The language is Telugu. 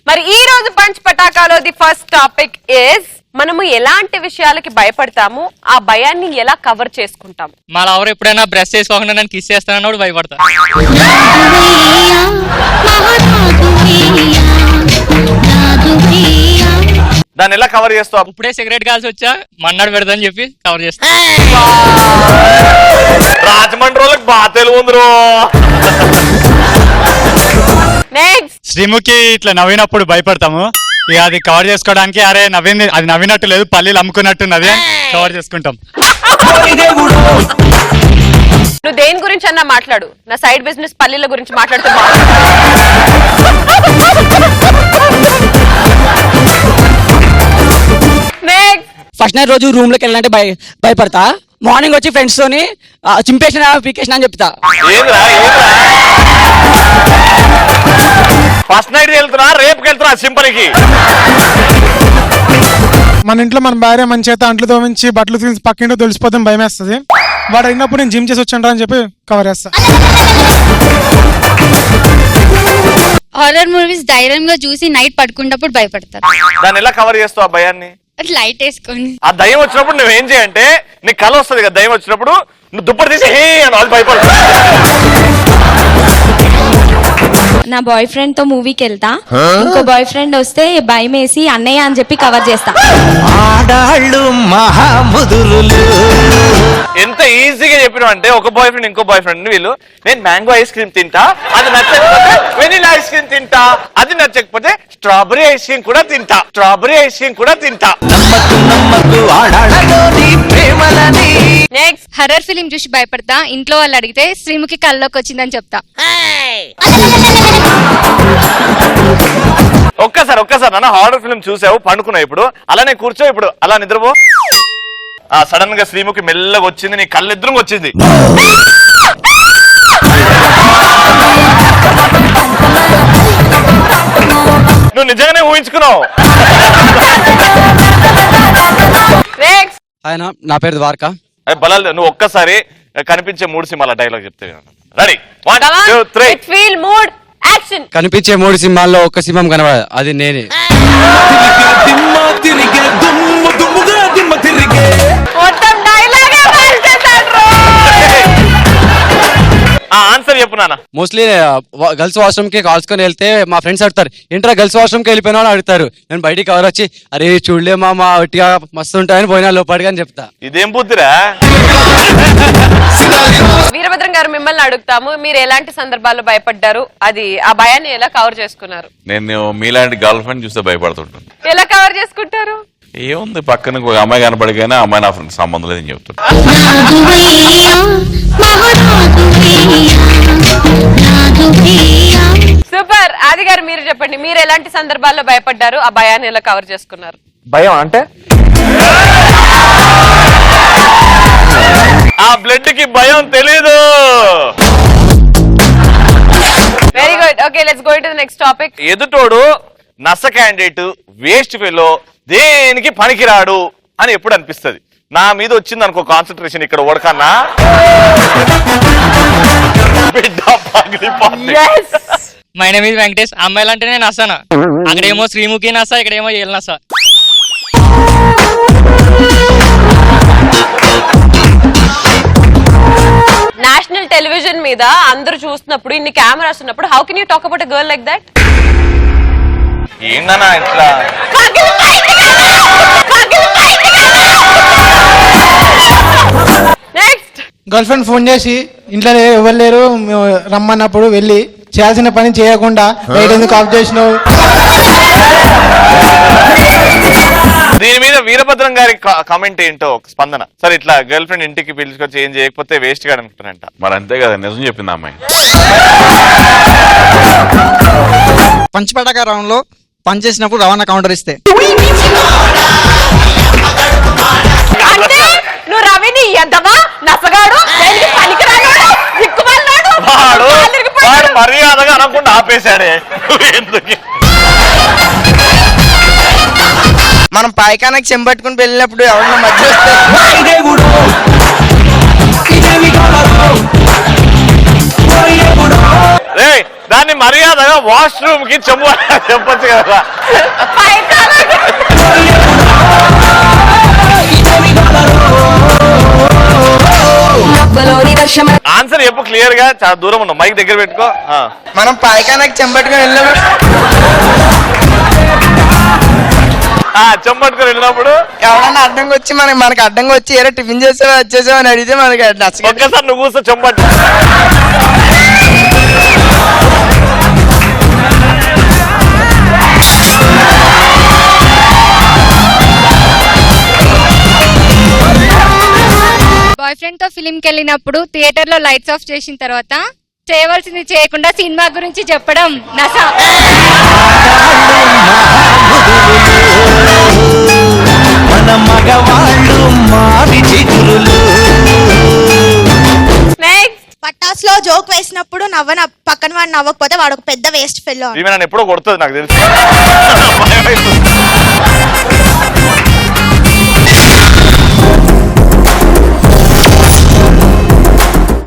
మరి ఈ రోజు పంచ్ పటాకాలో ది ఫస్ట్ టాపిక్ ఇస్ మనము ఎలాంటి విషయాలకి భయపడతాము, ఆ భయాన్ని ఎలా కవర్ చేసుకుంటాం. మా లవర్ ఎప్పుడైనా బ్రష్ చేసుకోకుండా నన్ను కిస్ చేస్తానన్నాడు భయపడతా. దాన్ని ఎలా కవర్ చేస్తావు? ఇప్పుడే సిగరెట్ కాల్సి వచ్చా మన్నాడు పెడదని చెప్పి కవర్ చేస్తా. రాజమండ్రులకు బాగా తెలుగుందరు. శ్రీముఖి ఇట్లా నవ్వినప్పుడు భయపడతాము. ఇక అది కవర్ చేసుకోవడానికి అరే నవ్వింది, అది నవ్వినట్టు లేదు, పల్లీలు అమ్ముకున్నట్టున్నది కవర్ చేసుకుంటాం. నువ్వు దేని గురించి అన్నా మాట్లాడు, నా సైడ్ బిజినెస్ పల్లీల గురించి మాట్లాడుతున్నా. ఫస్ట్ నైట్ రోజు రూమ్ లోకి వెళ్ళాలంటే భయపడతా. మార్నింగ్ వచ్చి ఫ్రెండ్స్ తోని చింపేసిన పీకేసిన అని చెప్తా. ఫస్ట్ నైట్ వెళ్తున్నా, రేపుకి వెళ్తున్నా సింపల్కి. మన ఇంట్లో మన భార్య మంచి అయితే అంట్లు తోమించి బట్టలు తీసి పక్కింటో తెలిసిపోతాం, భయం వేస్తుంది. వాడు అయినప్పుడు నేను జిమ్ చేసి వచ్చాను అని చెప్పి కవర్ చేస్తా. హారర్ మూవీస్ ధైర్యంగా చూసి నైట్ పడుకున్నప్పుడు భయపడతారు. దాన్ని ఎలా కవర్ చేస్తావు ఆ భయాన్ని? లైట్ వేసుకోండి. ఆ దయ్యం వచ్చినప్పుడు నువ్వేం చేయంటే, నీకు కళ వస్తుంది కదా, దయ్యం వచ్చినప్పుడు నువ్వు దుప్పటి తీసి హే అని వాళ్ళు భయపడతావు. నా బాయ్ ఫ్రెండ్ తో మూవీకి వెళ్తా, ఇంకో బాయ్ ఫ్రెండ్ వస్తే భయం వేసి అన్నయ్య అని చెప్పి కవర్ చేస్తా. ఎంత ఈజీగా చెప్పినావు అంటే, ఒక బాయ్ ఫ్రెండ్ ఇంకో బాయ్ ఫ్రెండ్ వీళ్ళు, నేను మ్యాంగో ఐస్ క్రీమ్ తింటా, అది నచ్చకపోతే వెనిలా ఐస్ క్రీమ్ తింటా, అది నచ్చకపోతే స్ట్రాబెరీ ఐస్ క్రీమ్ కూడా తింటా, స్ట్రాబెరీ ఐస్ క్రీమ్ కూడా తింటా. నెక్స్ట్ హర్రర్ ఫిలిం చూసి భయపడతా. ఇంట్లో వాళ్ళు అడిగితే శ్రీముఖి కల్లోకి వచ్చిందని చెప్తా. ఒక్కసారి నాన్న హారర్ ఫిల్మ్ చూసావు, పండుకున్నావు, ఇప్పుడు అలానే కూర్చో, ఇప్పుడు అలా నిద్రపో. ఆ సడన్ గా శ్రీముఖి మెల్లగా వచ్చింది, నీ కళ్ళెదురుగా వచ్చింది. నువ్వు నిజంగానే ఊహించుకున్నావు. ఆయన నా పేరు ద్వారకా. బలాలు నువ్వు ఒక్కసారి కనిపించే 3 సినిమాల డైలాగ్ చెప్తే. Ready 1 2 3 feel mood action. కనిపించే 3 సింహాల్లో ఒక్క సింహం కనబడదు, అది నేనే. మొత్తం డైలాగే మార్చేశాడు. ఆన్సర్ చెప్పు నాన్న. మోస్ట్లీ గర్ల్స్ వాష్రూమ్ కి కాల్చుకొని వెళ్తే మా ఫ్రెండ్స్ అడుగుతారు, ఏంట్రా గర్ల్స్ వాష్రూమ్ కి వెళ్ళిపోయినా అని అడుగుతారు. నేను బయటికి కవర్ వచ్చి అరే చూడలే మా ఒట్టిగా మస్తు ఉంటాయని పోయినా లోపడిగా అని చెప్తా. ఇదేం బుద్ధిరా? వీరభద్రం గారు మిమ్మల్ని అడుగుతాము, మీరు ఎలాంటి సందర్భాల్లో భయపడ్డారు, అది ఆ భయాన్ని ఎలా కవర్ చేసుకున్నారు? నేను మీలాంటి గర్ల్ ఫ్రెండ్ చూస్తే భయపడుతుంటాను. ఎలా కవర్ చేసుకుంటారు? ఏముంది, పక్కన ఒక అమ్మాయి కనపడికైనా అమ్మాయి నా ఫ్రెండ్ సంబంధం లేదని చెప్తాను. సూపర్. ఆది గారు మీరు చెప్పండి, మీరు ఎలాంటి సందర్భాల్లో భయపడ్డారు, ఆ భయాన్ని ఎలా కవర్ చేసుకున్నారు? భయం అంటే ఆ బ్లడ్ కి భయం తెలీదు. Very good. Okay, let's go to the next topic. ఎదుటోడు నస క్యాండిడేట్, వేస్ట్ ఫెలో, దేనికి పనికిరాడు అని ఎప్పుడు అనిపిస్తుంది. నా మీద వచ్చింది అనుకో కాన్సన్ట్రేషన్, ఇక్కడ ఓడకన్నా మై నేమ్ ఇస్ వెంకటేష్. అమ్మాయిలు అంటే నేను నసానా, అక్కడేమో శ్రీముఖి నసా, ఇక్కడేమో ఏల్ నసా. నేషనల్ టెలివిజన్ మీద అందరూ చూస్తున్నప్పుడు, ఇన్ని కెమెరాస్ ఉన్నప్పుడు, how can you talk about a girl like that? ఏందన్నా ఇట్లా? నెక్స్ట్, గర్ల్ ఫ్రెండ్ ఫోన్ చేసి ఇంట్లో ఎవరు లేరు రమ్మన్నప్పుడు వెళ్ళి చేయాల్సిన పని చేయకుండా లైట్ ఎందుకు ఆఫ్ చేసినావు? దీని మీద వీరభద్రం గారి కామెంట్ ఏంటో స్పందన. సరే, ఇట్లా గర్ల్ ఫ్రెండ్ ఇంటికి పిలుచుకొచ్చి ఏం చేయకపోతే వేస్ట్ గా అనుకుంటారంట. మరి అంతే కదా, నిజం చెప్పింది అమ్మాయి. పంచపటాక రౌండ్ లో పనిచేసినప్పుడు రవాణా కౌంటర్ ఇస్తే అంటే నువ్వు రవిని ఎద్దవా, నసగాడు, దేనికి పనికిరాడు, దిక్కుమాలినాడు, వాడు మర్యాదగా అనకుండా ఆపేశాడే. ఎందుకు మనం పాయకానికి చెంపట్టుకుని వెళ్ళినప్పుడు ఎవరన్నా మధ్య దాన్ని మర్యాదగా వాష్రూమ్ కి చెంబు చెప్పొచ్చు కదా. ఆన్సర్ చెప్పు క్లియర్ గా, చాలా దూరం ఉన్నావు, మైక్ దగ్గర పెట్టుకో. మనం పాయకానికి చెంబట్టుకుని వెళ్ళినప్పుడు చెంబట్టుకుని వెళ్ళినప్పుడు ఎవరన్నా అడ్డంగా వచ్చి మనకి అడ్డంగా వచ్చి ఏదో టిఫిన్ చేసావా వచ్చేసావా అని అడిగితే మనకి నచ్చక ఒక్కసారి నువ్వు కూర్చో చెంబట్టు. బాయ్ ఫ్రెండ్ తో ఫిలిం కి వెళ్ళినప్పుడు థియేటర్ లో లైట్స్ ఆఫ్ చేసిన తర్వాత చేయవలసింది చేయకుండా సినిమా గురించి చెప్పడం నసా. నెక్స్ట్ పటాస్ లో జోక్ వేసినప్పుడు పక్కన వాడు నవ్వకపోతే వాడు ఒక పెద్ద వేస్ట్ ఫెల్లో. ఈమె నన్ను ఎప్పుడో కొడుతుంది నాకు తెలుసు.